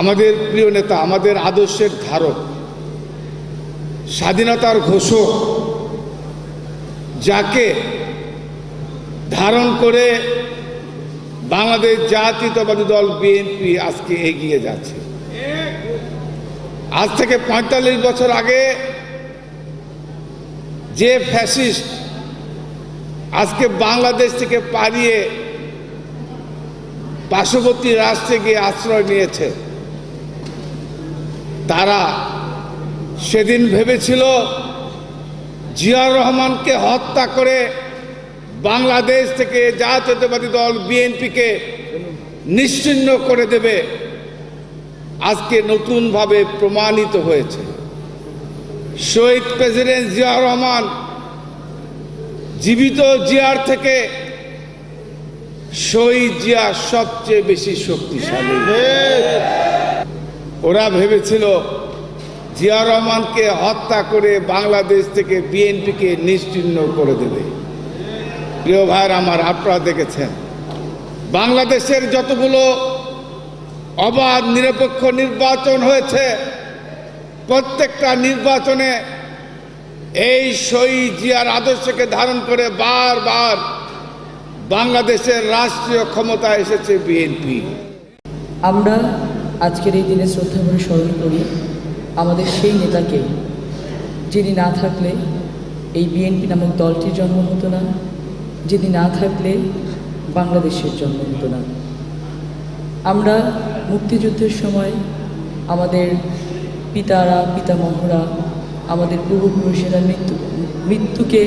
আমাদের প্রিয় নেতা, আমাদের আদর্শের ধারক, স্বাধীনতার ঘোষক, যাকে ধারণ করে বাংলাদেশ জাতীয়তাবাদী দল বিএনপি আজকে এগিয়ে যাচ্ছে। আজ থেকে ৪৫ বছর আগে যে ফ্যাসিস্ট আজকে বাংলাদেশ থেকে পালিয়ে পার্শ্ববর্তী রাষ্ট্রে গিয়ে আশ্রয় নিয়েছে, তারা সেদিন ভেবেছিল জিয়াউর রহমানকে হত্যা করে বাংলাদেশ থেকে জাতীয়তাবাদী দল বিএনপিকে নিশ্চিহ্ন করে দেবে। আজকে নতুনভাবে প্রমাণিত হয়েছে শহীদ প্রেসিডেন্ট জিয়াউর রহমান জীবিত জিয়ার থেকে শহীদ জিয়া সবচেয়ে বেশি শক্তিশালী। ওরা ভেবেছিল জিয়াউর রহমানকে হত্যা করে বাংলাদেশ থেকে বিএনপিকে নিশ্চিহ্ন করে দেবে। প্রিয় ভাইয়ের আমার, আপনারা দেখেছেন বাংলাদেশের যতগুলো অবাধ নিরপেক্ষ নির্বাচন হয়েছে, প্রত্যেকটা নির্বাচনে এই শহীদ জিয়ার আদর্শকে ধারণ করে বারবার বাংলাদেশের রাষ্ট্রীয় ক্ষমতায় এসেছে বিএনপি। আমরা আজকের এই দিনে শ্রদ্ধা করে স্মরণ করি আমাদের সেই নেতাকে, যিনি না থাকলে এই বিএনপি নামক দলটির জন্ম হতো না, যিনি না থাকলে বাংলাদেশের জন্ম হতো না। আমরা মুক্তিযুদ্ধের সময় আমাদের পিতামহরা, আমাদের পূর্বপুরুষেরা মৃত্যুকে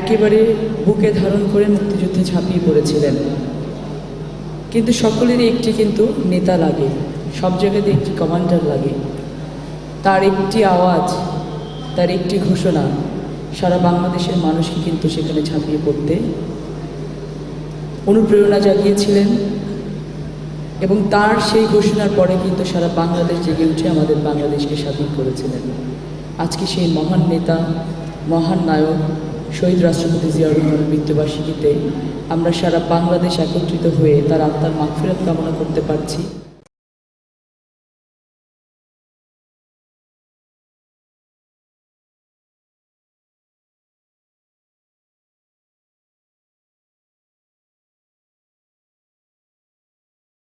একেবারে বুকে ধারণ করে মুক্তিযুদ্ধে ঝাঁপিয়ে পড়েছিলেন। কিন্তু সকলেরই একটি কিন্তু নেতা লাগে, সব জায়গাতে একটি কমান্ডার লাগে। তার একটি আওয়াজ, তার একটি ঘোষণা সারা বাংলাদেশের মানুষকে কিন্তু সেখানে ঝাঁপিয়ে পড়তে অনুপ্রেরণা জাগিয়েছিলেন, এবং তার সেই ঘোষণার পরে কিন্তু সারা বাংলাদেশ জেগে উঠে আমাদের বাংলাদেশকে স্বাধীন করেছিলেন। আজকে সেই মহান নেতা, মহান নায়ক শহীদ রাষ্ট্রপতি জিয়াউর রহমানের মৃত্যুবার্ষিকীতে আমরা সারা বাংলাদেশ একত্রিত হয়ে তার আত্মার মাগফিরাত কামনা করতে পারছি।